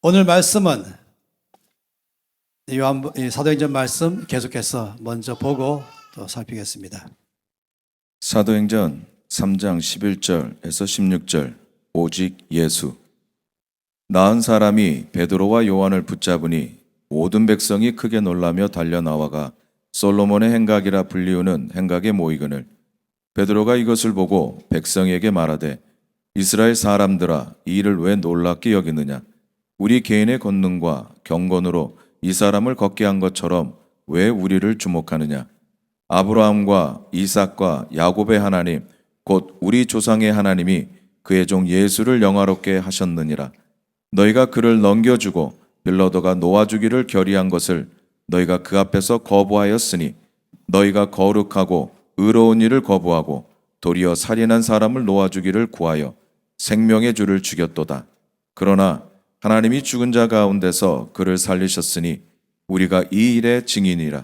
오늘 말씀은 사도행전 말씀 계속해서 먼저 보고 또 살피겠습니다. 사도행전 3장 11절에서 16절. 오직 예수. 나은 사람이 베드로와 요한을 붙잡으니 모든 백성이 크게 놀라며 달려 나와가 솔로몬의 행각이라 불리우는 행각에 모이거늘 베드로가 이것을 보고 백성에게 말하되 이스라엘 사람들아, 이 일을 왜 놀랍게 여기느냐? 우리 개인의 권능과 경건으로 이 사람을 걷게 한 것처럼 왜 우리를 주목하느냐? 아브라함과 이삭과 야곱의 하나님 곧 우리 조상의 하나님이 그의 종 예수를 영화롭게 하셨느니라. 너희가 그를 넘겨주고 빌라도가 놓아주기를 결의한 것을 너희가 그 앞에서 거부하였으니 너희가 거룩하고 의로운 일을 거부하고 도리어 살인한 사람을 놓아주기를 구하여 생명의 주를 죽였도다. 그러나 하나님이 죽은 자 가운데서 그를 살리셨으니 우리가 이 일의 증인이라.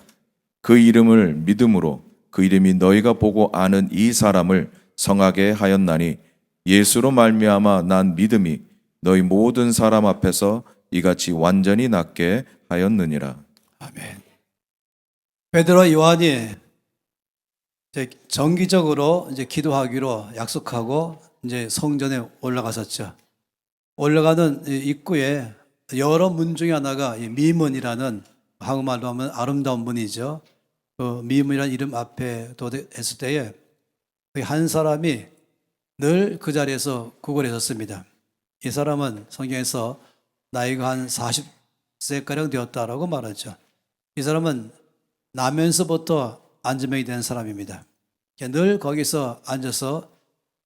그 이름을 믿음으로 그 이름이 너희가 보고 아는 이 사람을 성하게 하였나니 예수로 말미암아 난 믿음이 너희 모든 사람 앞에서 이같이 완전히 낫게 하였느니라. 아멘. 베드로와 요한이 이제 정기적으로 이제 기도하기로 약속하고 이제 성전에 올라갔었죠. 올라가는 입구에 여러 문 중에 하나가 미문이라는, 한국말로 하면 아름다운 문이죠. 그 미문이라는 이름 앞에 도착했을 때에 한 사람이 늘 그 자리에서 구걸했었습니다. 이 사람은 성경에서 나이가 한 40세가량 되었다라고 말하죠. 이 사람은 나면서부터 안진병이 된 사람입니다. 늘 거기서 앉아서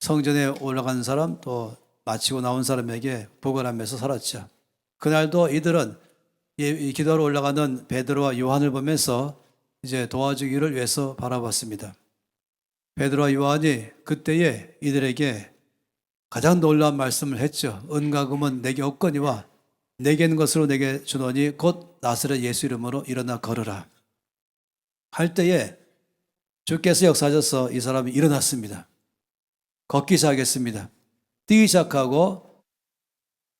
성전에 올라간 사람 또 마치고 나온 사람에게 보고하면서 살았죠. 그날도 이들은 이 기도하러 올라가는 베드로와 요한을 보면서 이제 도와주기를 위해서 바라봤습니다. 베드로와 요한이 그때에 이들에게 가장 놀라운 말씀을 했죠. 은과 금은 내게 없거니와 내게 있는 것으로 내게 주노니 곧 나사렛 예수 이름으로 일어나 걸으라 할 때에 주께서 역사하셔서 이 사람이 일어났습니다. 걷기 시작했습니다. 뛰기 시작하고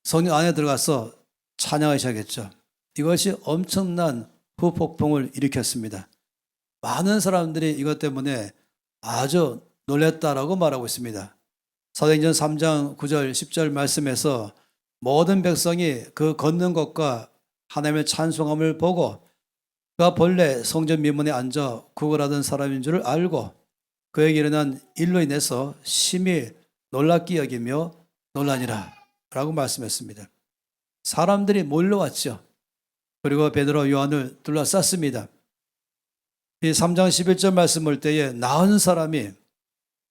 성령 안에 들어가서 찬양하기 시작했죠. 이것이 엄청난 후폭풍을 일으켰습니다. 많은 사람들이 이것 때문에 아주 놀랐다라고 말하고 있습니다. 사도행전 3장 9절 10절 말씀에서 모든 백성이 그 걷는 것과 하나님의 찬송함을 보고 그가 본래 성전 미문에 앉아 구걸하던 사람인 줄을 알고 그에게 일어난 일로 인해서 심히 놀랍게 여기며 놀라니라 라고 말씀했습니다. 사람들이 몰려왔죠. 그리고 베드로 요한을 둘러쌌습니다. 이 3장 11절 말씀 볼 때에 나은 사람이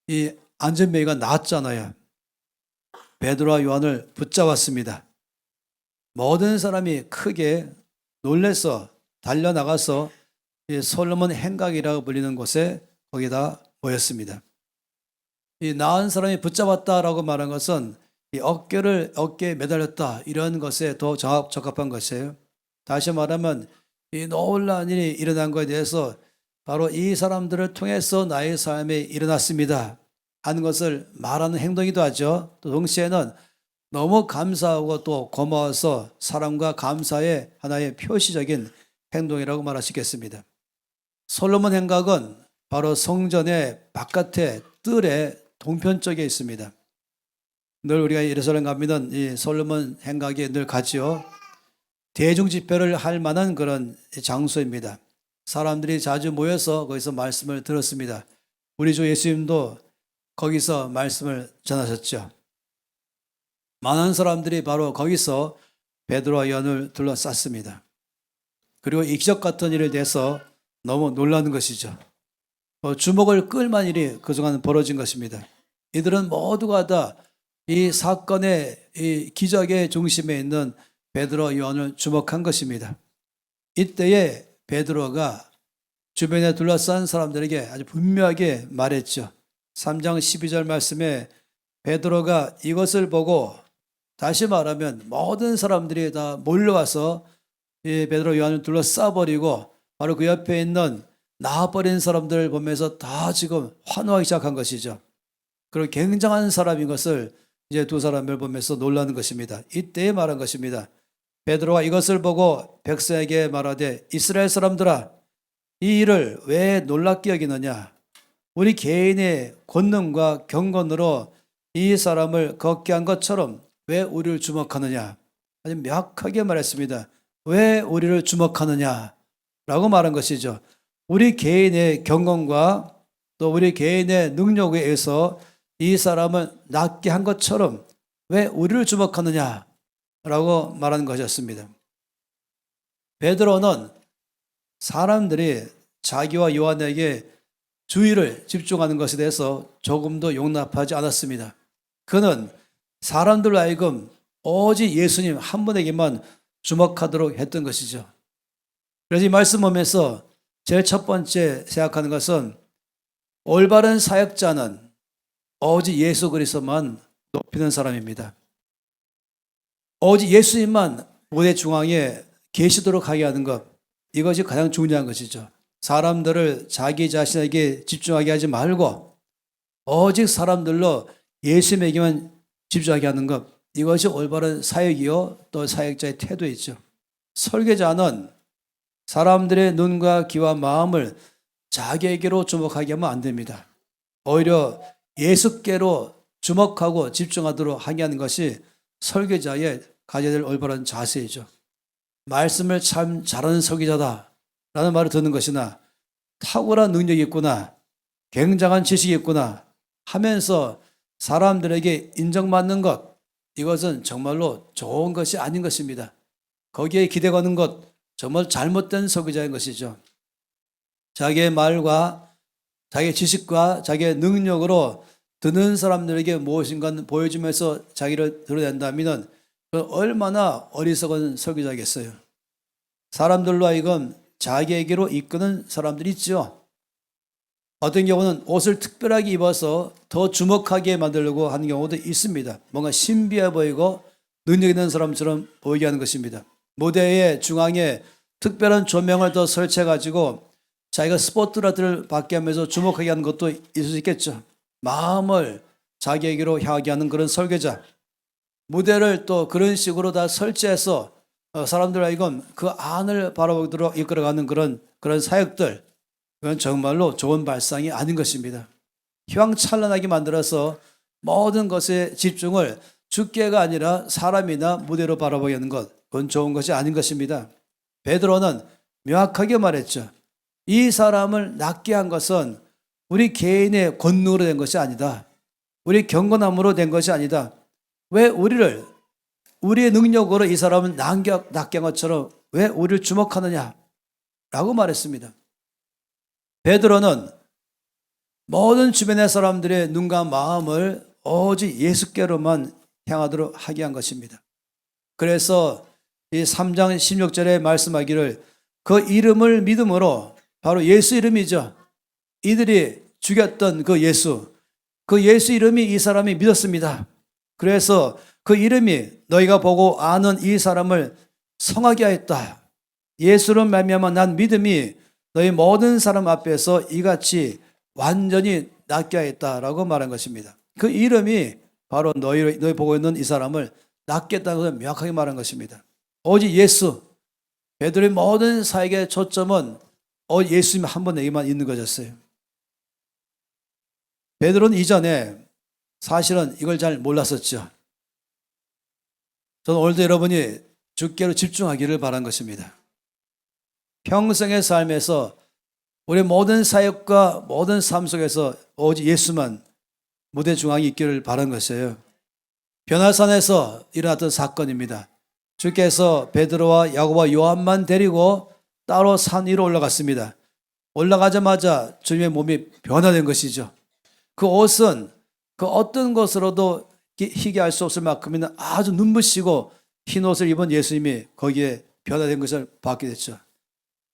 이 안전뱅이가 나았잖아요. 베드로와 요한을 붙잡았습니다. 모든 사람이 크게 놀래서 달려나가서 이 솔로몬 행각이라고 불리는 곳에 거기다 모였습니다. 이 나은 사람이 붙잡았다라고 말한 것은 이 어깨에 매달렸다 이런 것에 더 적합한 것이에요. 다시 말하면 이 놀라운 일이 일어난 것에 대해서 바로 이 사람들을 통해서 나의 삶에 일어났습니다 하는 것을 말하는 행동이기도 하죠. 또 동시에는 너무 감사하고 또 고마워서 사랑과 감사의 하나의 표시적인 행동이라고 말할 수 있겠습니다. 솔로몬 행각은 바로 성전의 바깥에 뜰의 동편 쪽에 있습니다. 늘 우리가 예루살렘 가면은 이 솔로몬 행각에 늘 가지요. 대중 집회를 할 만한 그런 장소입니다. 사람들이 자주 모여서 거기서 말씀을 들었습니다. 우리 주 예수님도 거기서 말씀을 전하셨죠. 많은 사람들이 바로 거기서 베드로와 요한을 둘러쌌습니다. 그리고 이 기적 같은 일에 대해서 너무 놀라는 것이죠. 주목을 끌 만한 일이 그동안 벌어진 것입니다. 이들은 모두가 다 이 사건의 이 기적의 중심에 있는 베드로와 요한을 주목한 것입니다. 이때에 베드로가 주변에 둘러싼 사람들에게 아주 분명하게 말했죠. 3장 12절 말씀에 베드로가 이것을 보고, 다시 말하면 모든 사람들이 다 몰려와서 이 베드로 요한을 둘러싸버리고 바로 그 옆에 있는 나와버린 사람들을 보면서 다 지금 환호하기 시작한 것이죠. 그리고 굉장한 사람인 것을 이제 두 사람을 보면서 놀라는 것입니다. 이때에 말한 것입니다. 베드로가 이것을 보고 백성에게 말하되 이스라엘 사람들아 이 일을 왜 놀랍게 여기느냐 우리 개인의 권능과 경건으로 이 사람을 걷게 한 것처럼 왜 우리를 주목하느냐 아주 명확하게 말했습니다. 왜 우리를 주목하느냐 라고 말한 것이죠. 우리 개인의 경건과 또 우리 개인의 능력에 의해서 이 사람을 낫게 한 것처럼 왜 우리를 주목하느냐 라고 말한 것이었습니다. 베드로는 사람들이 자기와 요한에게 주의를 집중하는 것에 대해서 조금도 용납하지 않았습니다. 그는 사람들로 하여금 오직 예수님 한 분에게만 주목하도록 했던 것이죠. 그래서 이 말씀 보면서 제일 첫 번째 생각하는 것은 올바른 사역자는 오직 예수 그리스도만 높이는 사람입니다. 오직 예수님만 무대 중앙에 계시도록 하게 하는 것, 이것이 가장 중요한 것이죠. 사람들을 자기 자신에게 집중하게 하지 말고 오직 사람들로 예수님에게만 집중하게 하는 것, 이것이 올바른 사역이요 또 사역자의 태도이죠. 설계자는 사람들의 눈과 귀와 마음을 자기에게로 주목하게 하면 안 됩니다. 오히려 예수께로 주목하고 집중하도록 하게 하는 것이 설계자의 가져야 될 올바른 자세이죠. 말씀을 참 잘하는 설계자다 라는 말을 듣는 것이나 탁월한 능력이 있구나, 굉장한 지식이 있구나 하면서 사람들에게 인정받는 것, 이것은 정말로 좋은 것이 아닌 것입니다. 거기에 기대 거는 것, 정말 잘못된 설계자인 것이죠. 자기의 말과 자기의 지식과 자기의 능력으로 듣는 사람들에게 무엇인가 보여주면서 자기를 드러낸다면 얼마나 어리석은 설계자겠어요. 사람들로 하여금 자기에게로 이끄는 사람들이 있죠. 어떤 경우는 옷을 특별하게 입어서 더 주목하게 만들려고 하는 경우도 있습니다. 뭔가 신비해 보이고 능력 있는 사람처럼 보이게 하는 것입니다. 무대의 중앙에 특별한 조명을 더 설치해가지고 자기가 스포트라이트를 받게 하면서 주목하게 하는 것도 있을 수 있겠죠. 마음을 자기에게로 향하게 하는 그런 설계자. 무대를 또 그런 식으로 다 설치해서 사람들 하여금 그 안을 바라보도록 이끌어가는 그런 사역들, 그건 정말로 좋은 발상이 아닌 것입니다. 휘황찬란하게 만들어서 모든 것에 집중을 주께가 아니라 사람이나 무대로 바라보게 하는 것, 그건 좋은 것이 아닌 것입니다. 베드로는 명확하게 말했죠. 이 사람을 낫게 한 것은 우리 개인의 권능으로 된 것이 아니다. 우리 경건함으로 된 것이 아니다. 왜 우리의 능력으로 이 사람을 낫게 한 것처럼 왜 우리를 주목하느냐 라고 말했습니다. 베드로는 모든 주변의 사람들의 눈과 마음을 오직 예수께로만 향하도록 하게 한 것입니다. 그래서 이 3장 16절에 말씀하기를 그 이름을 믿음으로, 바로 예수 이름이죠. 이들이 죽였던 그 예수 이름이 이 사람이 믿었습니다. 그래서 그 이름이 너희가 보고 아는 이 사람을 성하게 하였다. 예수를 말미암아 난 믿음이 너희 모든 사람 앞에서 이같이 완전히 낫게 하였다라고 말한 것입니다. 그 이름이 바로 너희 보고 있는 이 사람을 낫게 했다는 것을 명확하게 말한 것입니다. 오직 예수, 베드로의 모든 사역의 초점은 예수님 한 분에게만 있는 것이었어요. 베드로는 이전에 사실은 이걸 잘 몰랐었죠. 저는 오늘도 여러분이 주께로 집중하기를 바란 것입니다. 평생의 삶에서 우리 모든 사역과 모든 삶 속에서 오직 예수만 무대 중앙에 있기를 바란 것이에요. 변화산에서 일어났던 사건입니다. 주께서 베드로와 야고보와 요한만 데리고 따로 산 위로 올라갔습니다. 올라가자마자 주님의 몸이 변화된 것이죠. 그 옷은 그 어떤 것으로도 희귀할 수 없을 만큼이나 아주 눈부시고 흰 옷을 입은 예수님이 거기에 변화된 것을 받게 됐죠.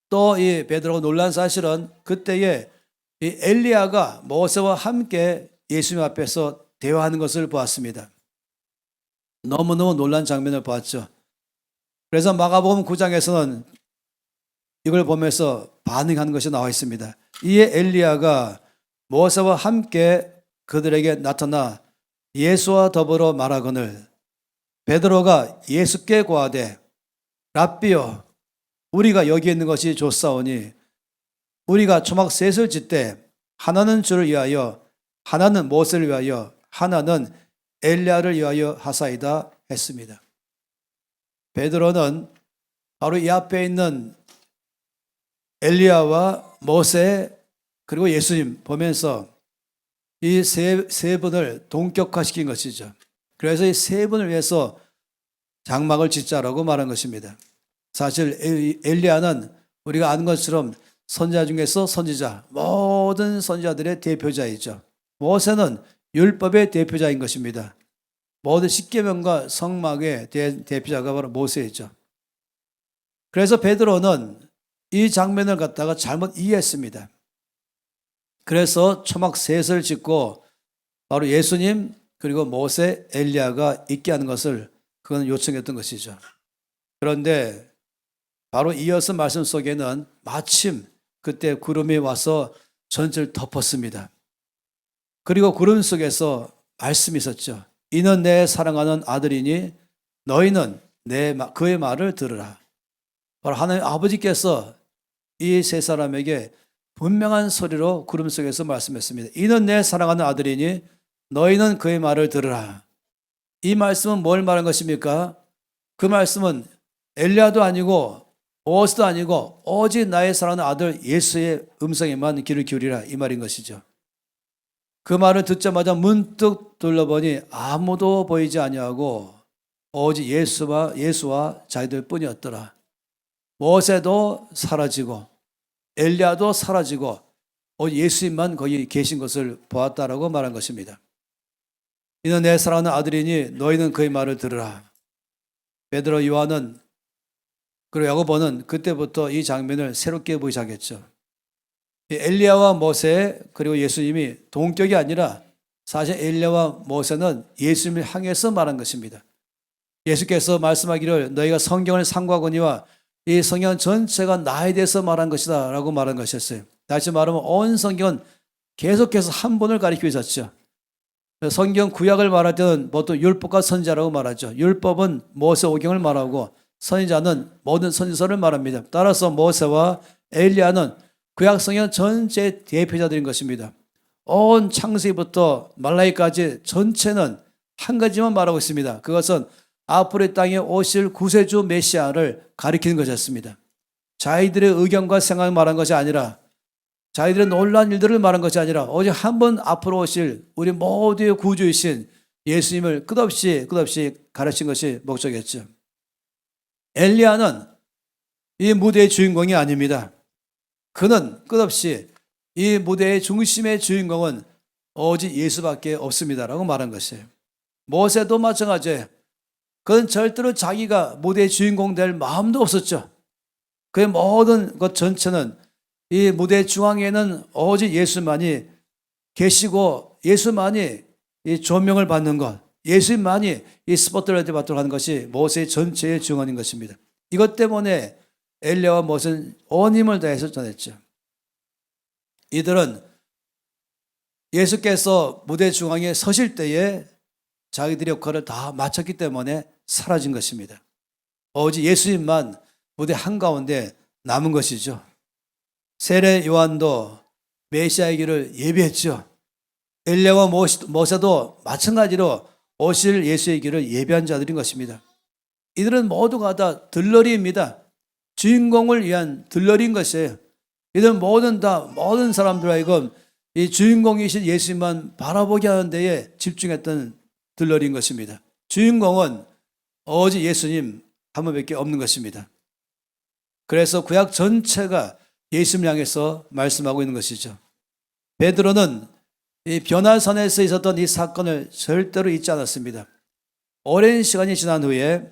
또 이 베드로가 놀란 사실은 그때에 이 엘리야가 모세와 함께 예수님 앞에서 대화하는 것을 보았습니다. 너무너무 놀란 장면을 보았죠. 그래서 마가복음 9장에서는 이걸 보면서 반응하는 것이 나와 있습니다. 이에 엘리야가 모세와 함께 그들에게 나타나 예수와 더불어 말하거늘 베드로가 예수께 고하되 랍비여, 우리가 여기 있는 것이 좋사오니 우리가 초막 셋을 짓되 하나는 주를 위하여, 하나는 모세를 위하여, 하나는 엘리야를 위하여 하사이다 했습니다. 베드로는 바로 이 앞에 있는 엘리야와 모세 그리고 예수님 보면서 이 세 분을 동격화시킨 것이죠. 그래서 이 세 분을 위해서 장막을 짓자라고 말한 것입니다. 사실 엘리야는 우리가 아는 것처럼 선지자 중에서 선지자, 모든 선지자들의 대표자이죠. 모세는 율법의 대표자인 것입니다. 모든 십계명과 성막의 대표자가 바로 모세이죠. 그래서 베드로는 이 장면을 갖다가 잘못 이해했습니다. 그래서 초막 셋을 짓고 바로 예수님 그리고 모세, 엘리야가 있게 하는 것을 그건 요청했던 것이죠. 그런데 바로 이어서 말씀 속에는 마침 그때 구름이 와서 전체를 덮었습니다. 그리고 구름 속에서 말씀이 있었죠. 이는 내 사랑하는 아들이니 너희는 그의 말을 들으라. 바로 하나님 아버지께서 이 세 사람에게 분명한 소리로 구름 속에서 말씀했습니다. 이는 내 사랑하는 아들이니 너희는 그의 말을 들으라. 이 말씀은 뭘 말한 것입니까? 그 말씀은 엘리야도 아니고 모세도 아니고 오직 나의 사랑하는 아들 예수의 음성에만 귀를 기울이라 이 말인 것이죠. 그 말을 듣자마자 문득 둘러보니 아무도 보이지 아니하고 오직 예수와 자기들 뿐이었더라. 모세도 사라지고 엘리야도 사라지고 오직 예수님만 거기 계신 것을 보았다라고 말한 것입니다. 이는 내 사랑하는 아들이니 너희는 그의 말을 들으라. 베드로, 요한은 그리고 야고보는 그때부터 이 장면을 새롭게 보기 시작했죠. 엘리야와 모세 그리고 예수님이 동격이 아니라 사실 엘리야와 모세는 예수님을 향해서 말한 것입니다. 예수께서 말씀하기를 너희가 성경을 상고하거니와 이 성경 전체가 나에 대해서 말한 것이다 라고 말한 것이었어요. 다시 말하면 온 성경은 계속해서 한 분을 가리키고 있었죠. 성경 구약을 말할 때는 보통 율법과 선지자라고 말하죠. 율법은 모세오경을 말하고 선지자는 모든 선지서를 말합니다. 따라서 모세와 엘리야는 구약 성경 전체의 대표자들인 것입니다. 온 창세기부터 말라기까지 전체는 한 가지만 말하고 있습니다. 그것은 앞으로 이 땅에 오실 구세주 메시아를 가리키는 것이었습니다. 자기들의 의견과 생각을 말한 것이 아니라 자기들의 놀라운 일들을 말한 것이 아니라 오직 한 번 앞으로 오실 우리 모두의 구주이신 예수님을 끝없이 가르친 것이 목적이었죠. 엘리야는 이 무대의 주인공이 아닙니다. 그는 끝없이 이 무대의 중심의 주인공은 오직 예수밖에 없습니다라고 말한 것이에요. 모세도 마찬가지예요. 그는 절대로 자기가 무대의 주인공 될 마음도 없었죠. 그의 모든 것 전체는 이 무대 중앙에는 오직 예수만이 계시고 예수만이 이 조명을 받는 것, 예수만이 이 스포트라이트 받도록 하는 것이 모세의 전체의 중원인 것입니다. 이것 때문에 엘리야와 모세는 온 힘을 다해서 전했죠. 이들은 예수께서 무대 중앙에 서실 때에 자기들의 역할을 다 마쳤기 때문에 사라진 것입니다. 오직 예수님만 무대 한가운데 남은 것이죠. 세례 요한도 메시아의 길을 예비했죠. 엘리야와 모세도 마찬가지로 오실 예수의 길을 예비한 자들인 것입니다. 이들은 모두가 다 들러리입니다. 주인공을 위한 들러리인 것이에요. 이들은 모든 사람들 하여금 이 주인공이신 예수님만 바라보게 하는 데에 집중했던 들러리인 것입니다. 주인공은 오직 예수님 한 분밖에 없는 것입니다. 그래서 구약 전체가 예수님을 향해서 말씀하고 있는 것이죠. 베드로는 이 변화산에서 있었던 이 사건을 절대로 잊지 않았습니다. 오랜 시간이 지난 후에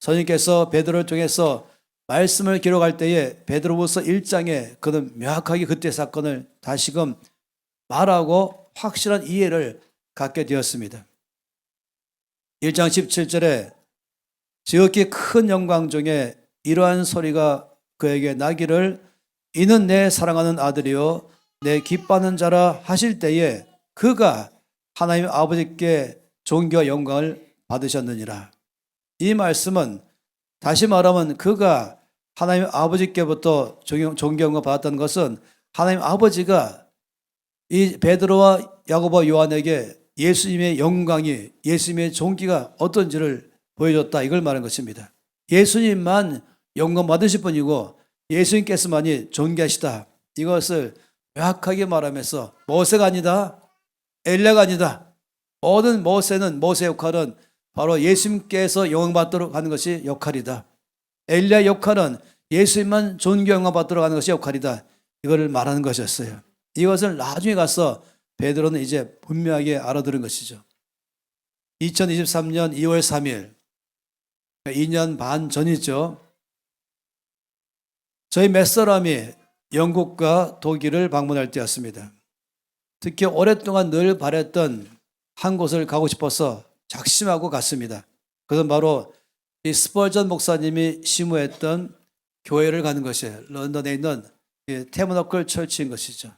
선생님께서 베드로를 통해서 말씀을 기록할 때에 베드로후서 1장에 그는 명확하게 그때 사건을 다시금 말하고 확실한 이해를 갖게 되었습니다. 1장 17절에 지극히 큰 영광 중에 이러한 소리가 그에게 나기를 이는 내 사랑하는 아들이요 내 기뻐하는 자라 하실 때에 그가 하나님 아버지께 존귀와 영광을 받으셨느니라. 이 말씀은 다시 말하면 그가 하나님 아버지께부터 존경을 받았던 것은 하나님 아버지가 이 베드로와 야고보와 요한에게 예수님의 영광이, 예수님의 존귀가 어떤지를 보여줬다, 이걸 말하는 것입니다. 예수님만 영광 받으실 분이고 예수님께서만이 존귀하시다, 이것을 명확하게 말하면서 모세가 아니다, 엘리야가 아니다, 모든 모세의 역할은 바로 예수님께서 영광 받도록 하는 것이 역할이다. 엘리야의 역할은 예수님만 존귀 영광 받도록 하는 것이 역할이다, 이거를 말하는 것이었어요. 이것을 나중에 가서 베드로는 이제 분명하게 알아들은 것이죠. 2023년 2월 3일, 2년 반 전이죠. 저희 몇 사람이 영국과 독일을 방문할 때였습니다. 특히 오랫동안 늘 바랬던 한 곳을 가고 싶어서 작심하고 갔습니다. 그것은 바로 이 스펄전 목사님이 심우했던 교회를 가는 것이에요. 런던에 있는 테버너클 철치인 것이죠.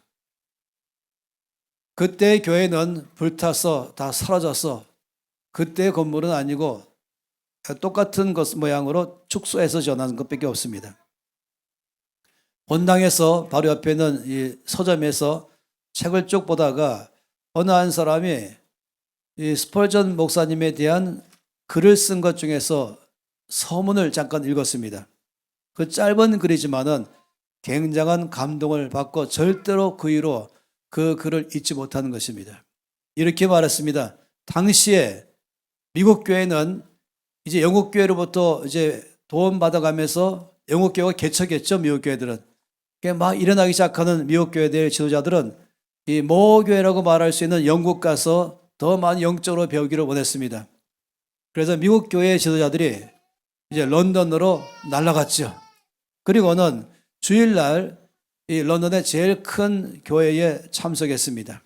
그때의 교회는 불타서 다 사라져서 그때의 건물은 아니고 똑같은 것 모양으로 축소해서 전하는 것밖에 없습니다. 본당에서 바로 옆에 있는 이 서점에서 책을 쭉 보다가 어느 한 사람이 이 스펄전 목사님에 대한 글을 쓴 것 중에서 서문을 잠깐 읽었습니다. 그 짧은 글이지만은 굉장한 감동을 받고 절대로 그 이후로 그 글을 잊지 못하는 것입니다. 이렇게 말했습니다. 당시에 미국 교회는 이제 영국 교회로부터 이제 도움 받아가면서 영국 교회가 개척했죠. 미국 교회들은 막 일어나기 시작하는 미국 교회들 지도자들은 이 모교회라고 말할 수 있는 영국 가서 더 많이 영적으로 배우기를 원했습니다. 그래서 미국 교회 지도자들이 이제 런던으로 날아갔죠. 그리고는 주일날 이 런던의 제일 큰 교회에 참석했습니다.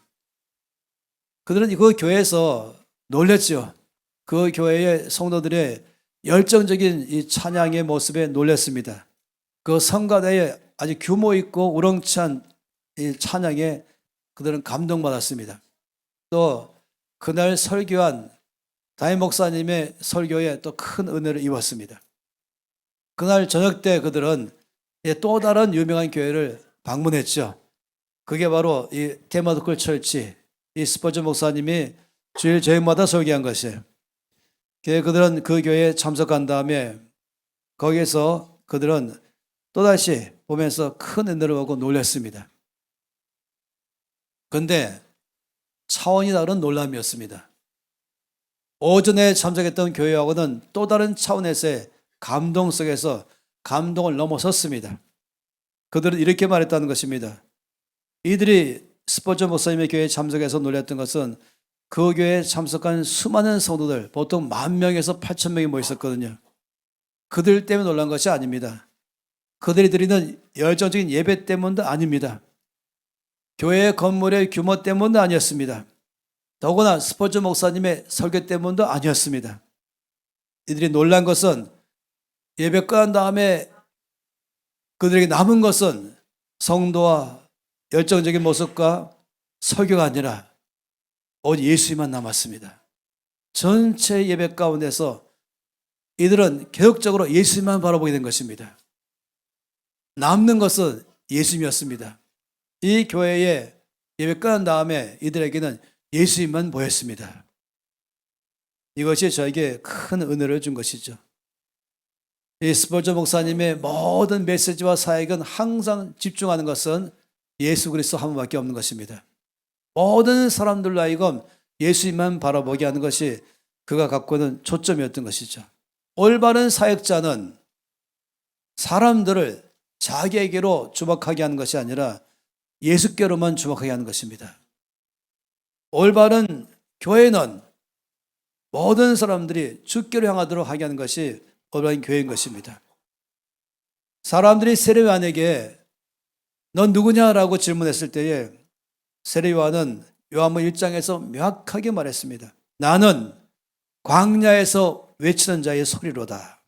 그들은 그 교회에서 놀랬죠. 그 교회의 성도들의 열정적인 이 찬양의 모습에 놀랐습니다. 그 성가대의 아주 규모 있고 우렁찬 이 찬양에 그들은 감동받았습니다. 또 그날 설교한 담임 목사님의 설교에 또 큰 은혜를 입었습니다. 그날 저녁 때 그들은 또 다른 유명한 교회를 방문했죠. 그게 바로 이 테버너클 철치, 이 스펄전 목사님이 주일 저녁마다 설교한 것이에요. 그들은 그 교회에 참석한 다음에 거기에서 그들은 또다시 보면서 큰 은혜를 받고 놀랐습니다. 그런데 차원이 다른 놀람이었습니다. 오전에 참석했던 교회하고는 또 다른 차원에서의 감동 속에서 감동을 넘어섰습니다. 그들은 이렇게 말했다는 것입니다. 이들이 스펄전 목사님의 교회에 참석해서 놀랐던 것은 그 교회에 참석한 수많은 성도들, 보통 10,000명에서 8,000명이 모였었거든요. 그들 때문에 놀란 것이 아닙니다. 그들이 드리는 열정적인 예배 때문도 아닙니다. 교회 건물의 규모 때문도 아니었습니다. 더구나 스펄전 목사님의 설교 때문도 아니었습니다. 이들이 놀란 것은 예배 끝난 다음에 그들에게 남은 것은 성도와 열정적인 모습과 설교가 아니라 오직 예수님만 남았습니다. 전체 예배 가운데서 이들은 계속적으로 예수님만 바라보게 된 것입니다. 남는 것은 예수님이었습니다. 이 교회에 예배 끝난 다음에 이들에게는 예수님만 보였습니다. 이것이 저에게 큰 은혜를 준 것이죠. 이 스펄전 목사님의 모든 메시지와 사역은 항상 집중하는 것은 예수 그리스도 한 분밖에 없는 것입니다. 모든 사람들로 하여금 예수님만 바라보게 하는 것이 그가 갖고 있는 초점이었던 것이죠. 올바른 사역자는 사람들을 자기에게로 주목하게 하는 것이 아니라 예수께로만 주목하게 하는 것입니다. 올바른 교회는 모든 사람들이 주께로 향하도록 하게 하는 것이 올바른 교회인 것입니다. 사람들이 세례요한에게 넌 누구냐라고 질문했을 때에 세례요한은 요한복음 1장에서 명확하게 말했습니다. 나는 광야에서 외치는 자의 소리로다.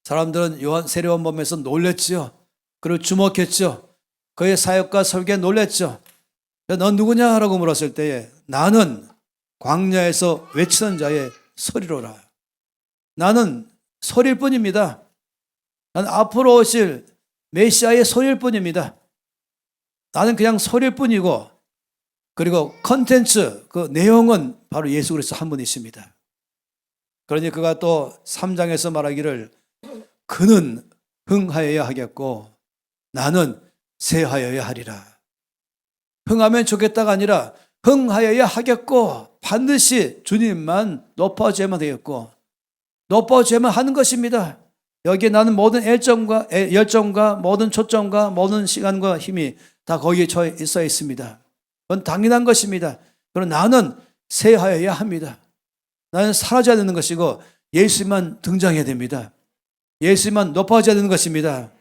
사람들은 세례요한 보면서 놀랬지요. 그리고 주목했죠. 그의 사역과 설교에 놀랬죠. 넌 누구냐라고 물었을 때에 나는 광야에서 외치는 자의 소리로라. 나는 소리일 뿐입니다. 나는 앞으로 오실 메시아의 소리일 뿐입니다. 나는 그냥 소리일 뿐이고, 그리고 컨텐츠, 그 내용은 바로 예수 그리스도 한 분이십니다. 그러니 그가 또 3장에서 말하기를 그는 흥하여야 하겠고 나는 쇠하여야 하리라. 흥하면 좋겠다가 아니라 흥하여야 하겠고 반드시 주님만 높아져야만 되겠고 높아져야만 하는 것입니다. 여기에 나는 모든 열정과 모든 초점과 모든 시간과 힘이 다 거기에 써 있습니다. 그건 당연한 것입니다. 그러나 나는 쇠하여야 합니다. 나는 사라져야 되는 것이고 예수만 등장해야 됩니다. 예수만 높아져야 되는 것입니다.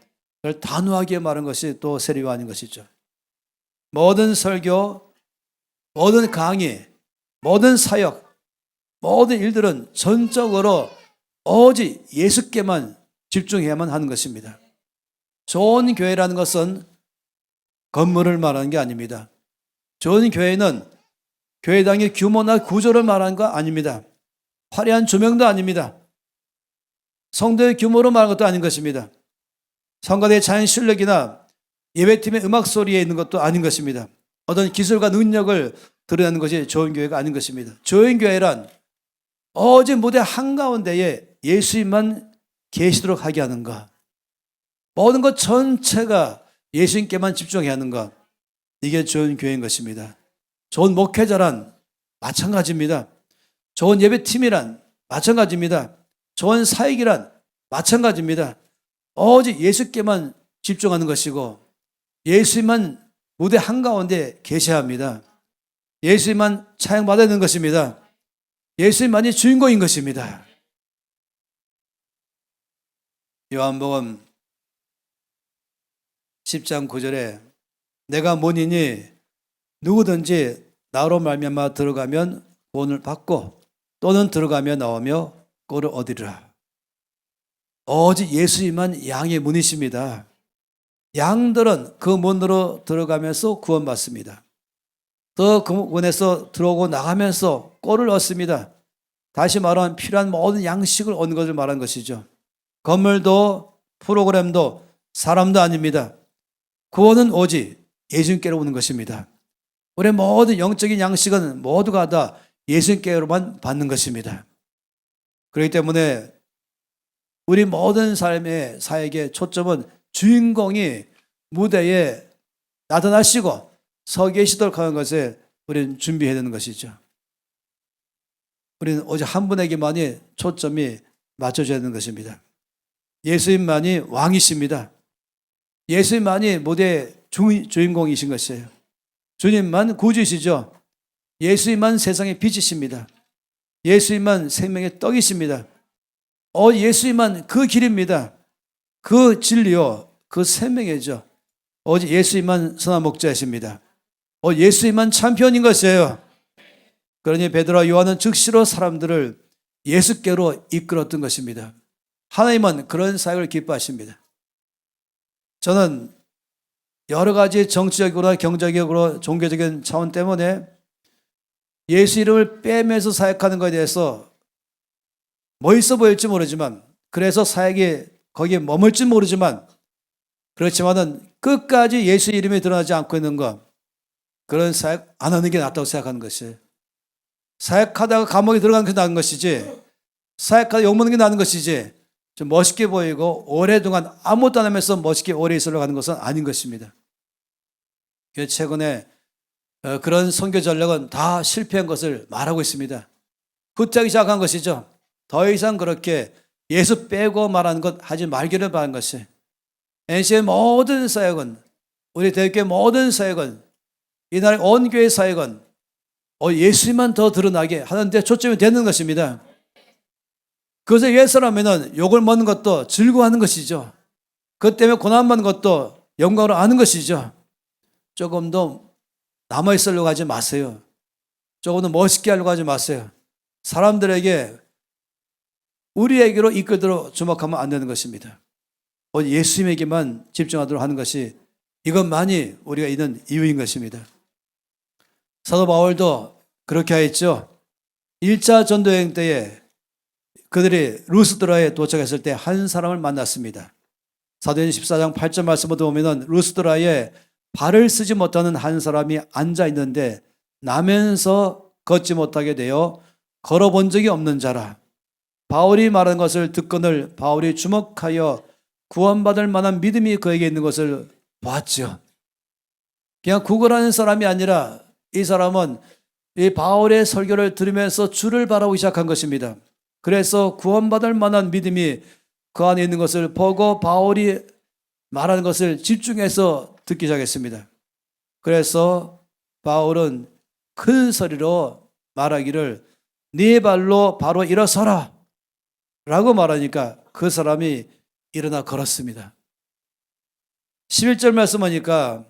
그걸 단호하게 말한 것이 또 세례요한인 것이죠. 모든 설교, 모든 강의, 모든 사역, 모든 일들은 전적으로 오직 예수께만 집중해야만 하는 것입니다. 좋은 교회라는 것은 건물을 말하는 게 아닙니다. 좋은 교회는 교회당의 규모나 구조를 말하는 거 아닙니다. 화려한 조명도 아닙니다. 성도의 규모로 말하는 것도 아닌 것입니다. 성가대의 자연 실력이나 예배팀의 음악 소리에 있는 것도 아닌 것입니다. 어떤 기술과 능력을 드러내는 것이 좋은 교회가 아닌 것입니다. 좋은 교회란 오직 무대 한가운데에 예수님만 계시도록 하게 하는 것, 모든 것 전체가 예수님께만 집중해야 하는 것, 이게 좋은 교회인 것입니다. 좋은 목회자란 마찬가지입니다. 좋은 예배팀이란 마찬가지입니다. 좋은 사역이란 마찬가지입니다. 오직 예수께만 집중하는 것이고 예수님만 무대 한가운데 계셔야 합니다. 예수님만 찬양받아야 되는 것입니다. 예수님만이 주인공인 것입니다. 요한복음 10장 9절에 내가 문이니 누구든지 나로 말미암아 들어가면 구원을 받고 또는 들어가며 나오며 꼴을 얻으리라. 오직 예수님만 양의 문이십니다. 양들은 그 문으로 들어가면서 구원받습니다. 또 그 문에서 들어오고 나가면서 꼴을 얻습니다. 다시 말하면 필요한 모든 양식을 얻는 것을 말하는 것이죠. 건물도 프로그램도 사람도 아닙니다. 구원은 오직 예수님께로 오는 것입니다. 우리의 모든 영적인 양식은 모두가 다 예수님께로만 받는 것입니다. 그렇기 때문에 우리 모든 삶의 사역의 초점은 주인공이 무대에 나타나시고 서 계시도록 하는 것에 우리는 준비해야 되는 것이죠. 우리는 오직 한 분에게만이 초점이 맞춰져야 되는 것입니다. 예수님만이 왕이십니다. 예수님만이 무대의 주인공이신 것이에요. 주님만 구주이시죠. 예수님만 세상의 빛이십니다. 예수님만 생명의 떡이십니다. 예수님만 그 길입니다. 그 진리요, 그 생명이죠. 오직 예수님만 선한 목자이십니다. 예수님만 참편인 것이에요. 그러니 베드로와 요한은 즉시로 사람들을 예수께로 이끌었던 것입니다. 하나님은 그런 사역을 기뻐하십니다. 저는 여러 가지 정치적으로, 경제적으로, 종교적인 차원 때문에 예수 이름을 빼면서 사역하는 것에 대해서 멋있어 보일지 모르지만, 그래서 사역이 거기에 머물지 모르지만, 그렇지만은 끝까지 예수 이름이 드러나지 않고 있는 것, 그런 사역 안 하는 게 낫다고 생각하는 것이에요. 사역하다가 감옥에 들어가는 게 나은 것이지, 사역하다 욕먹는 게 나은 것이지, 좀 멋있게 보이고 오랫동안 아무것도 안 하면서 멋있게 오래 있으려고 하는 것은 아닌 것입니다. 최근에 그런 선교 전략은 다 실패한 것을 말하고 있습니다. 후퇴하기 시작한 것이죠. 더 이상 그렇게 예수 빼고 말하는 것 하지 말기를 바라는 것이, NC의 모든 사역은, 우리 대교회 모든 사역은, 이날 온 교회 사역은 예수님만 더 드러나게 하는데 초점이 되는 것입니다. 그것을 위해서라면 욕을 먹는 것도 즐거워하는 것이죠. 그것 때문에 고난받는 것도 영광으로 아는 것이죠. 조금 더 남아있으려고 하지 마세요. 조금 더 멋있게 하려고 하지 마세요. 사람들에게, 우리에게로 이끌도록 주목하면 안 되는 것입니다. 예수님에게만 집중하도록 하는 것이, 이것만이 우리가 있는 이유인 것입니다. 사도 바울도 그렇게 하였죠. 1차 전도여행 때에 그들이 루스드라에 도착했을 때 한 사람을 만났습니다. 사도행전 14장 8절 말씀을 보면은 루스드라에 발을 쓰지 못하는 한 사람이 앉아 있는데 나면서 걷지 못하게 되어 걸어본 적이 없는 자라. 바울이 말한 것을 듣거늘 바울이 주목하여 구원받을 만한 믿음이 그에게 있는 것을 보았죠. 그냥 구걸하는 사람이 아니라 이 사람은 이 바울의 설교를 들으면서 주를 바라보기 시작한 것입니다. 그래서 구원받을 만한 믿음이 그 안에 있는 것을 보고 바울이 말하는 것을 집중해서 듣기 시작했습니다. 그래서 바울은 큰 소리로 말하기를 네 발로 바로 일어서라 라고 말하니까 그 사람이 일어나 걸었습니다. 11절 말씀하니까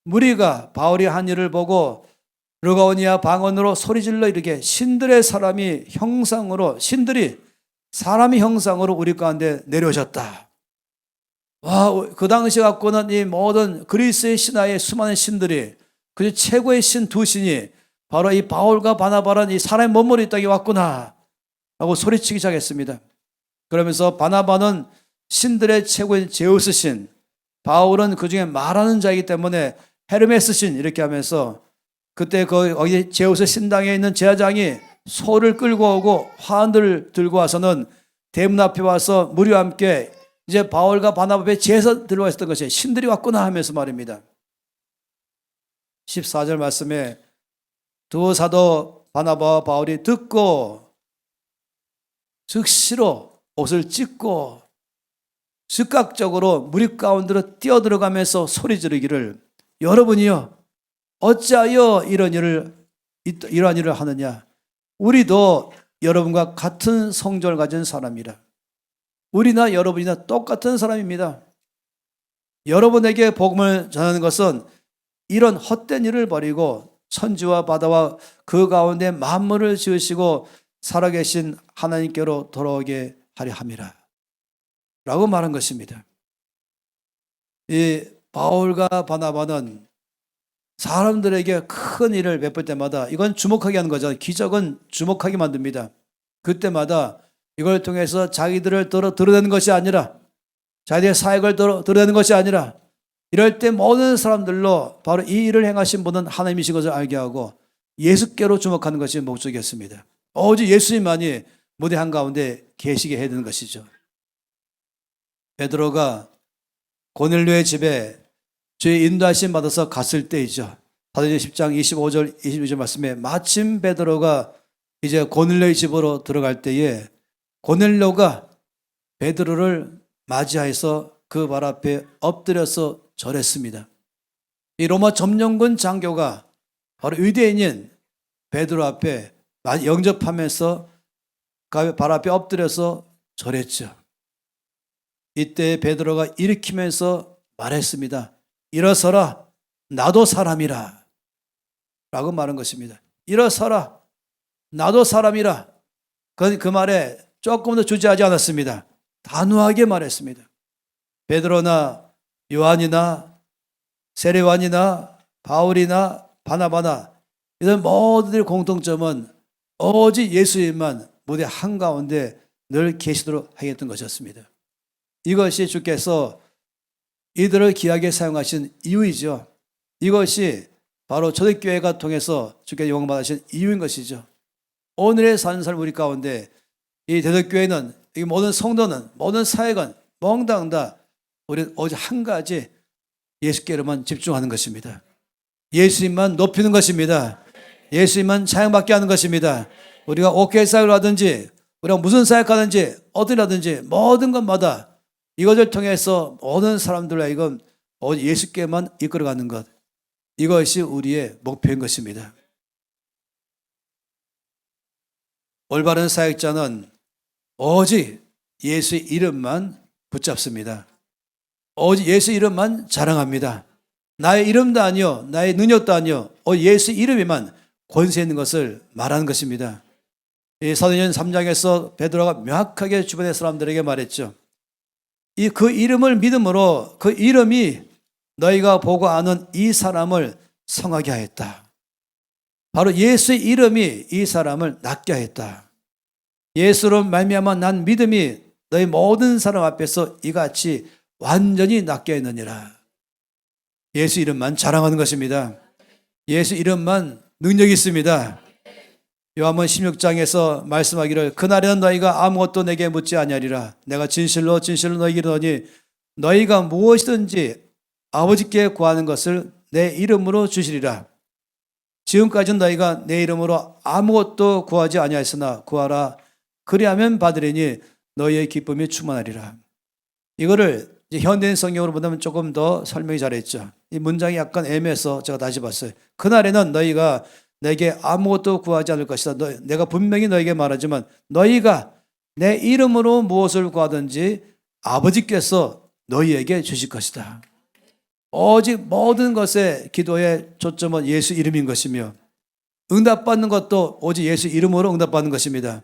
무리가 바울이 한 일을 보고 르가오니아 방언으로 소리질러 이르게 신들의 사람이 형상으로 신들이 사람이 형상으로 우리 가운데 내려오셨다. 와, 그 당시 갖고는 이 모든 그리스의 신화의 수많은 신들이 그 최고의 신 두 신이 바로 이 바울과 바나바라는 이 사람의 몸머리 땅에 왔구나 하고 소리치기 시작했습니다. 그러면서 바나바는 신들의 최고인 제우스 신, 바울은 그 중에 말하는 자이기 때문에 헤르메스 신 이렇게 하면서 그때 거기 제우스 신당에 있는 제사장이 소를 끌고 오고 화환들을 들고 와서는 대문 앞에 와서 무리와 함께 이제 바울과 바나바 앞에 제사 들고 있었던 것이 신들이 왔구나 하면서 말입니다. 14절 말씀에 두 사도 바나바와 바울이 듣고 즉시로 옷을 찢고 즉각적으로 무리 가운데로 뛰어들어가면서 소리 지르기를 여러분이요 어찌하여 이러한 일을 하느냐. 우리도 여러분과 같은 성전을 가진 사람이라. 우리나 여러분이나 똑같은 사람입니다. 여러분에게 복음을 전하는 것은 이런 헛된 일을 버리고 천지와 바다와 그 가운데 만물을 지으시고 살아계신 하나님께로 돌아오게 하려 함이라 라고 말한 것입니다. 이 바울과 바나바는 사람들에게 큰 일을 베풀 때마다 이건 주목하게 하는 거죠. 기적은 주목하게 만듭니다. 그때마다 이걸 통해서 자기들을 드러내는 것이 아니라 자기들의 사역을 드러내는 것이 아니라 이럴 때 모든 사람들로 바로 이 일을 행하신 분은 하나님이신 것을 알게 하고 예수께로 주목하는 것이 목적이었습니다. 오직 예수님만이 무대 한가운데 계시게 해야 되는 것이죠. 베드로가 고넬료의 집에 주의 인도하심 받아서 갔을 때이죠. 사도행전 10장 25절 26절 말씀에 마침 베드로가 이제 고넬료의 집으로 들어갈 때에 고넬료가 베드로를 맞이해서 그 발 앞에 엎드려서 절했습니다. 이 로마 점령군 장교가 바로 유대인인 베드로 앞에 영접하면서 발 앞에 엎드려서 절했죠. 이때 베드로가 일으키면서 말했습니다. 일어서라, 나도 사람이라 라고 말한 것입니다. 일어서라, 나도 사람이라. 그 말에 조금도 주저하지 않았습니다. 단호하게 말했습니다. 베드로나 요한이나 세례완이나 바울이나 바나바나 이런 모두들의 공통점은 오직 예수님만 무대 한가운데 늘 계시도록 하겠던 것이었습니다. 이것이 주께서 이들을 귀하게 사용하신 이유이죠. 이것이 바로 초대교회가 통해서 주께서 영광 받으신 이유인 것이죠. 오늘의 사는 삶 우리 가운데 이 대덕교회는 이 모든 성도는 모든 사역은 몽땅 다 우리는 오직 한 가지 예수께로만 집중하는 것입니다. 예수님만 높이는 것입니다. 예수님만 찬양받게 하는 것입니다. 우리가 옥회 사역을 하든지 우리가 무슨 사역하든지 어디를 하든지 모든 것마다 이것을 통해서 모든 사람들과 이건 오직 예수께만 이끌어가는 것, 이것이 우리의 목표인 것입니다. 올바른 사역자는 오직 예수의 이름만 붙잡습니다. 오직 예수 이름만 자랑합니다. 나의 이름도 아니요, 나의 능력도 아니요, 오직 예수 이름에만 권세 있는 것을 말하는 것입니다. 이 사도행전 3장에서 베드로가 명확하게 주변의 사람들에게 말했죠. 그 이름을 믿음으로 그 이름이 너희가 보고 아는 이 사람을 성하게 하였다. 바로 예수의 이름이 이 사람을 낫게 하였다. 예수로 말미암아 난 믿음이 너희 모든 사람 앞에서 이같이 완전히 낫게 했느니라. 예수 이름만 자랑하는 것입니다. 예수 이름만 능력이 있습니다. 요한복음 16장에서 말씀하기를 그날에는 너희가 아무것도 내게 묻지 아니하리라. 내가 진실로 진실로 너희에게 이르노니 너희가 무엇이든지 아버지께 구하는 것을 내 이름으로 주시리라. 지금까지는 너희가 내 이름으로 아무것도 구하지 아니하였으나 구하라. 그리하면 받으리니 너희의 기쁨이 충만하리라. 이거를 이제 현대인 성경으로 보면 조금 더 설명이 잘했죠. 이 문장이 약간 애매해서 제가 다시 봤어요. 그날에는 너희가 내게 아무것도 구하지 않을 것이다. 내가 분명히 너희에게 말하지만 너희가 내 이름으로 무엇을 구하든지 아버지께서 너희에게 주실 것이다. 오직 모든 것의 기도의 초점은 예수 이름인 것이며 응답받는 것도 오직 예수 이름으로 응답받는 것입니다.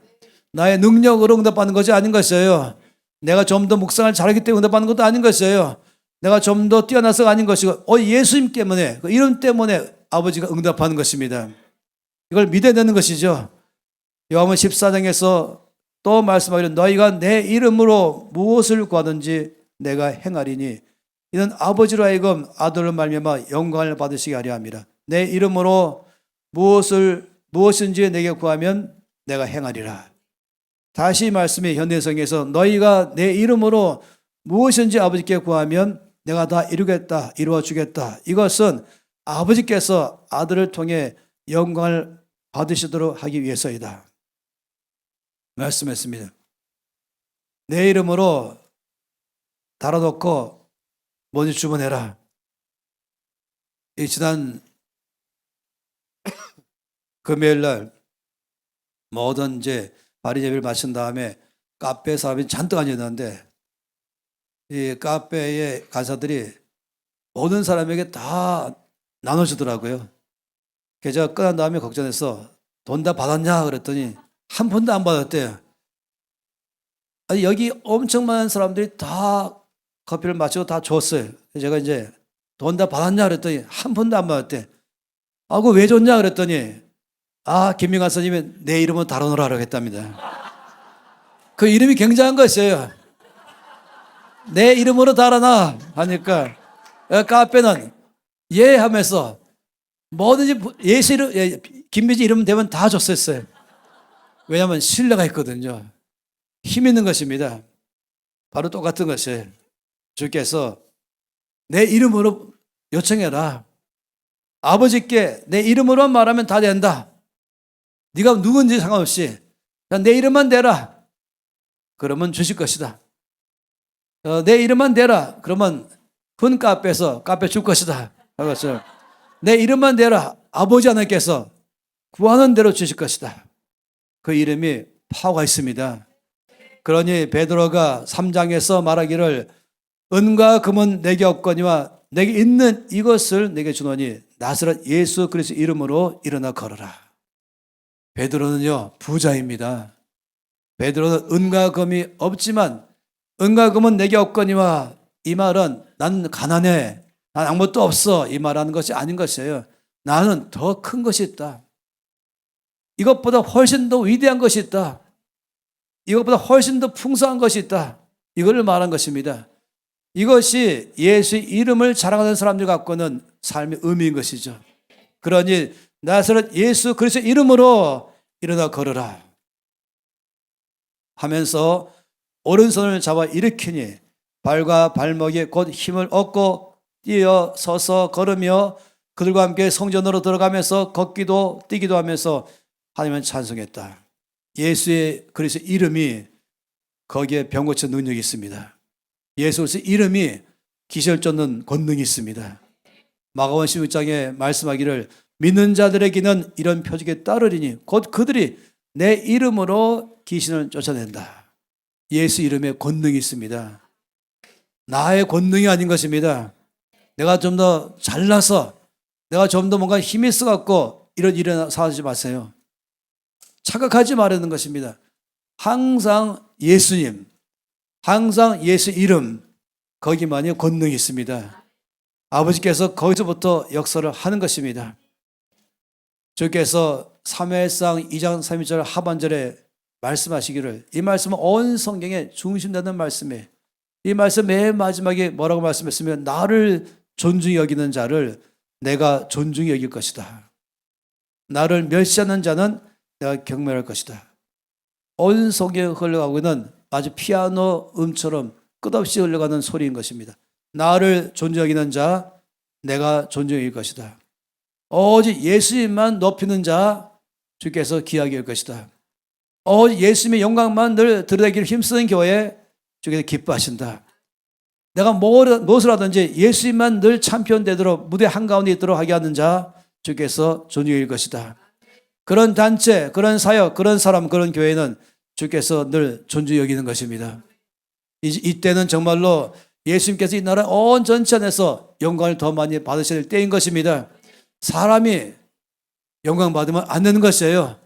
나의 능력으로 응답받는 것이 아닌 것이에요. 내가 좀 더 묵상을 잘하기 때문에 응답받는 것도 아닌 것이에요. 내가 좀 더 뛰어나서가 아닌 것이고 예수님 때문에 그 이름 때문에 아버지가 응답하는 것입니다. 이걸 믿어야 되는 것이죠. 요한복음 14장에서 또 말씀하기를 너희가 내 이름으로 무엇을 구하든지 내가 행하리니 이는 아버지로 하여금 아들로 말미암아 영광을 받으시게 하려 함이라. 내 이름으로 무엇인지 내게 구하면 내가 행하리라. 다시 말씀이 현대성에서 너희가 내 이름으로 무엇인지 아버지께 구하면 내가 다 이루겠다, 이루어 주겠다. 이것은 아버지께서 아들을 통해 영광을 받으시도록 하기 위해서이다. 말씀했습니다. 내 이름으로 달아놓고 뭐니 주문해라. 이 지난 금요일 날 모든 이제 발의 예배를 마친 다음에 카페 사람이 잔뜩 앉았는데 이 카페의 간사들이 모든 사람에게 다 나눠주더라고요. 제가 끝난 다음에 걱정해서 돈 다 받았냐 그랬더니 한 푼도 안 받았대요. 아니, 여기 엄청 많은 사람들이 다 커피를 마시고 다 줬어요. 제가 이제 돈 다 받았냐 그랬더니 한 푼도 안 받았대. 아, 그거 왜 줬냐 그랬더니 김명환 선생님이 내 이름으로 달아놓으라고 했답니다. 그 이름이 굉장한 것이에요. 내 이름으로 달아놔 하니까 카페는 예 하면서 뭐든지 예수 이름, 김미지 이름 되면 다 줬었어요. 왜냐하면 신뢰가 있거든요. 힘 있는 것입니다. 바로 똑같은 것이에요. 주께서 내 이름으로 요청해라. 아버지께 내 이름으로 말하면 다 된다. 네가 누군지 상관없이 내 이름만 대라. 그러면 주실 것이다. 내 이름만 대라. 그러면 큰 카페에서 카페 줄 것이다. 그렇죠. 내 이름만 대라. 아버지 하나님께서 구하는 대로 주실 것이다. 그 이름이 파워가 있습니다. 그러니 베드로가 3장에서 말하기를 은과 금은 내게 없거니와 내게 있는 이것을 내게 주노니 나사렛 예수 그리스도 이름으로 일어나 걸어라. 베드로는요 부자입니다. 베드로는 은과 금이 없지만 은과 금은 내게 없거니와 이 말은 난 가난해. 난 아무것도 없어. 이 말하는 것이 아닌 것이에요. 나는 더 큰 것이 있다. 이것보다 훨씬 더 위대한 것이 있다. 이것보다 훨씬 더 풍성한 것이 있다. 이걸 말한 것입니다. 이것이 예수의 이름을 자랑하는 사람들 갖고는 삶의 의미인 것이죠. 그러니 나사렛 예수 그리스도 이름으로 일어나 걸어라 하면서 오른손을 잡아 일으키니 발과 발목에 곧 힘을 얻고 뛰어 서서 걸으며 그들과 함께 성전으로 들어가면서 걷기도 뛰기도 하면서 하나님을 찬송했다. 예수의 그리스도 이름이 거기에 병 고치는 능력이 있습니다. 예수 그리스도 이름이 기절 쫓는 권능이 있습니다. 마가복음 16장에 말씀하기를 믿는 자들에게는 이런 표적이 따르리니 곧 그들이 내 이름으로 귀신을 쫓아낸다. 예수 이름에 권능이 있습니다. 나의 권능이 아닌 것입니다. 내가 좀 더 잘나서 내가 좀 더 뭔가 힘이 있어갖고 이런 일에 사지 마세요. 착각하지 말라는 것입니다. 항상 예수님, 항상 예수 이름, 거기만이 권능이 있습니다. 아버지께서 거기서부터 역사를 하는 것입니다. 주께서 사무엘상 2장 3절 하반절에 말씀하시기를, 이 말씀은 온 성경에 중심되는 말씀이에요. 이 말씀 맨 마지막에 뭐라고 말씀했으면, 나를 존중히 여기는 자를 내가 존중히 여길 것이다. 나를 멸시하는 자는 내가 경멸할 것이다. 온 성경에 흘러가고 있는 아주 피아노 음처럼 끝없이 흘러가는 소리인 것입니다. 나를 존중히 여기는 자 내가 존중히 여길 것이다. 오직 예수님만 높이는 자 주께서 귀하게 여길 것이다. 오직 예수님의 영광만 늘 드러내기를 힘쓰는 교회 주께서 기뻐하신다. 내가 무엇을 하든지 예수님만 늘 챔피언 되도록 무대 한가운데 있도록 하게 하는 자 주께서 존중히 여길 것이다. 그런 단체, 그런 사역, 그런 사람, 그런 교회는 주께서 늘 존중히 여기는 것입니다. 이때는 정말로 예수님께서 이 나라 온 전체 안에서 영광을 더 많이 받으셔야 될 때인 것입니다. 사람이 영광 받으면 안 되는 것이에요.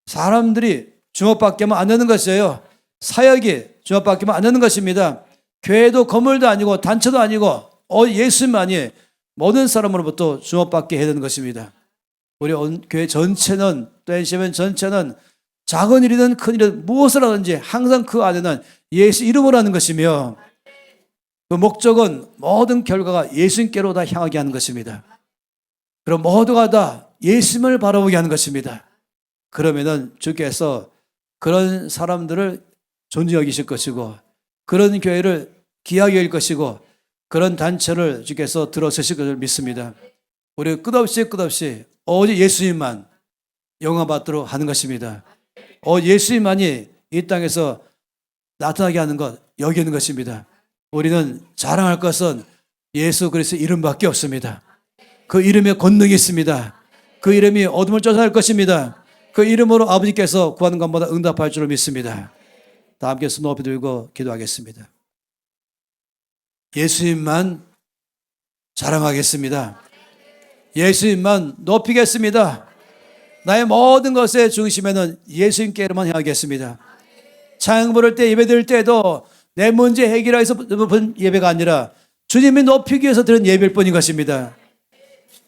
사람들이 주목받기만 안 되는 것이에요. 사역이 주목받기만 안 되는 것입니다. 교회도 건물도 아니고 단체도 아니고 예수님만이 모든 사람으로부터 주목받게 해야 되는 것입니다. 우리 교회 전체는, 또 NCM 전체는 작은 일이든 큰 일이든 무엇을 하든지 항상 그 안에는 예수 이름으로 하는 것이며, 그 목적은 모든 결과가 예수님께로 다 향하게 하는 것입니다. 그럼 모두가 다 예수님을 바라보게 하는 것입니다. 그러면은 주께서 그런 사람들을 존중히 여기실 것이고, 그런 교회를 귀하게 여길 것이고, 그런 단체를 주께서 들어서실 것을 믿습니다. 우리 끝없이 오직 예수님만 영광 받도록 하는 것입니다. 예수님만이 이 땅에서 나타나게 하는 것, 여기는 것입니다. 우리는 자랑할 것은 예수 그리스도의 이름밖에 없습니다. 그 이름에 권능이 있습니다. 그 이름이 어둠을 쫓아낼 것입니다. 그 이름으로 아버지께서 구하는 것마다 응답할 줄을 믿습니다. 다 함께 손 높이 들고 기도하겠습니다. 예수님만 자랑하겠습니다. 예수님만 높이겠습니다. 나의 모든 것의 중심에는 예수님께로만 향하겠습니다. 찬양 부를 때, 예배 드릴 때도 내 문제 해결하기 위해서 드린 예배가 아니라 주님이 높이기 위해서 드린 예배일 뿐인 것입니다.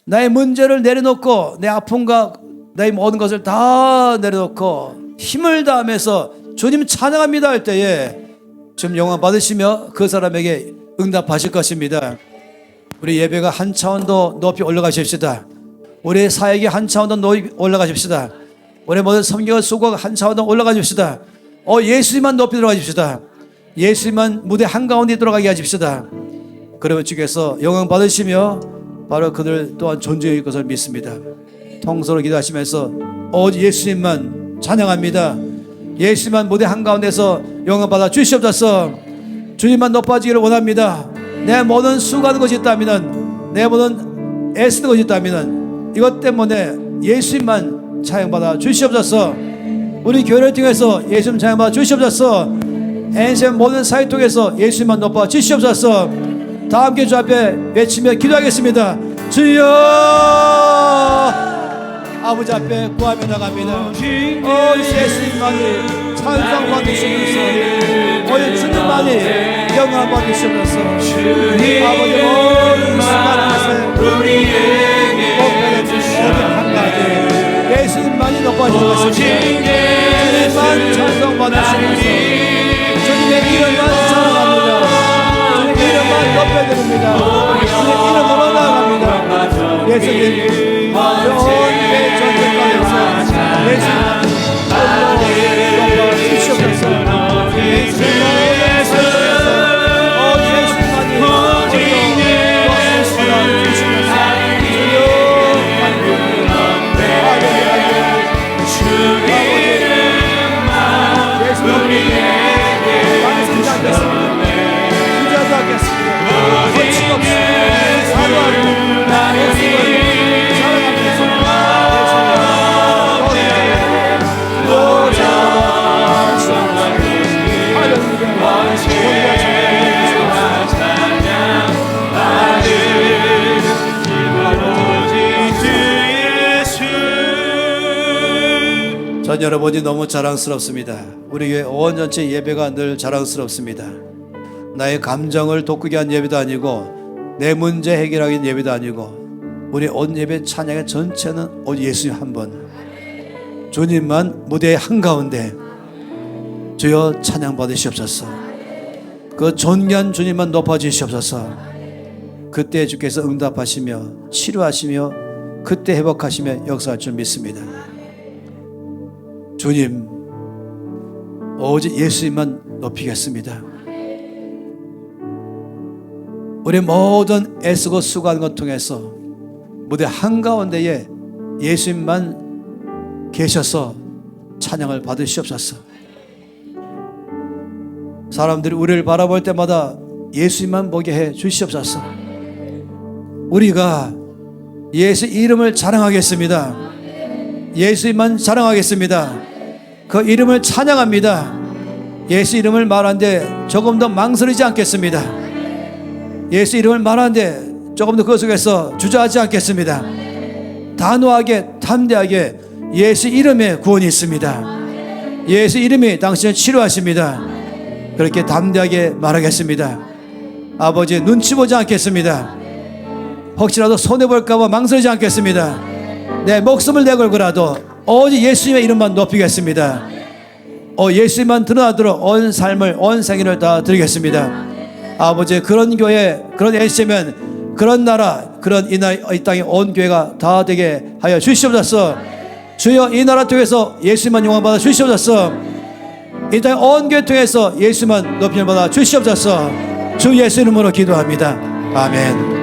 나의 문제를 내려놓고, 내 아픔과 나의 모든 것을 다 내려놓고 힘을 다하면서 주님 찬양합니다 할 때에 주님 영광 받으시며 그 사람에게 응답하실 것입니다. 우리 예배가 한 차원 더 높이 올라가십시다. 우리 사역이 한 차원 더 높이 올라가십시다. 우리 모든 섬기와 수고가 한 차원 더 올라가십시다. 예수님만 높이 들어가십시다. 예수님만 무대 한가운데 들어가게 하십시다. 그러면 주께서 영광 받으시며 바로 그들 또한 존중할 것을 믿습니다. 통성으로 기도하시면서 오직 예수님만 찬양합니다. 예수님만 무대 한가운데서 영광 받아 주시옵소서. 주님만 높아지기를 원합니다. 내 모든 수고하는 것이 있다면, 내 모든 애쓰는 것이 있다면 이것 때문에 예수님만 찬양받아 주시옵소서. 우리 교회를 통해서 예수님 찬양받아 주시옵소서. NCM 모든 사회 통해서 예수님만 높아 주시옵소서. 다 함께 주 앞에 외치며 기도하겠습니다. 주여, 아버지 앞에 구하며 나갑니다. 예수님만이 찬양 받으시면서, 주님만이 영광 받으시면서, 아버지 모든 수많은 것에 복되게 주시옵소서. 한 가지 예수님만이 높아지는 것입니다. 주님만 찬양 받으시면서 주님의 이름만 찬양합니다. 주님의 이름만 높여드립니다. 주님의 이름으로 나아갑니다. 예수님 내 전쟁가에서 예수님 전 여러분이 너무 자랑스럽습니다. 우리 교회 온 전체 예배가 늘 자랑스럽습니다. 나의 감정을 돋구게 한 예배도 아니고, 내 문제 해결하기 위한 예배도 아니고, 우리 온 예배 찬양의 전체는 오직 예수님 한 분, 주님만 무대의 한가운데 주여 찬양 받으시옵소서. 그 존귀한 주님만 높아주시옵소서. 그때 주께서 응답하시며 치료하시며 그때 회복하시며 역사할 줄 믿습니다. 주님, 오직 예수님만 높이겠습니다. 우리 모든 애쓰고 수고하는 것 통해서 무대 한가운데에 예수님만 계셔서 찬양을 받으시옵소서. 사람들이 우리를 바라볼 때마다 예수님만 보게 해 주시옵소서. 우리가 예수 이름을 자랑하겠습니다. 예수님만 자랑하겠습니다. 그 이름을 찬양합니다. 예수 이름을 말하는데 조금 더 망설이지 않겠습니다. 예수 이름을 말하는데 조금 더 그 속에서 주저하지 않겠습니다. 단호하게 담대하게 예수 이름에 구원이 있습니다. 예수 이름이 당신을 치료하십니다. 그렇게 담대하게 말하겠습니다. 아버지 눈치 보지 않겠습니다. 혹시라도 손해볼까 봐 망설이지 않겠습니다. 내 목숨을 내걸고라도 오직 예수님의 이름만 높이겠습니다. 예수님만 드러나도록 온 삶을 온 생애를 다 드리겠습니다. 아버지 그런 교회 그런 LC면 그런 나라 그런 이 땅에 온 교회가 다 되게 하여 주시옵소서. 주여 이 나라 통해서 예수님만 영광받아 주시옵소서. 이 땅에 온 교회 통해서 예수만 높임을 받아 주시옵소서. 주 예수 이름으로 기도합니다. 아멘.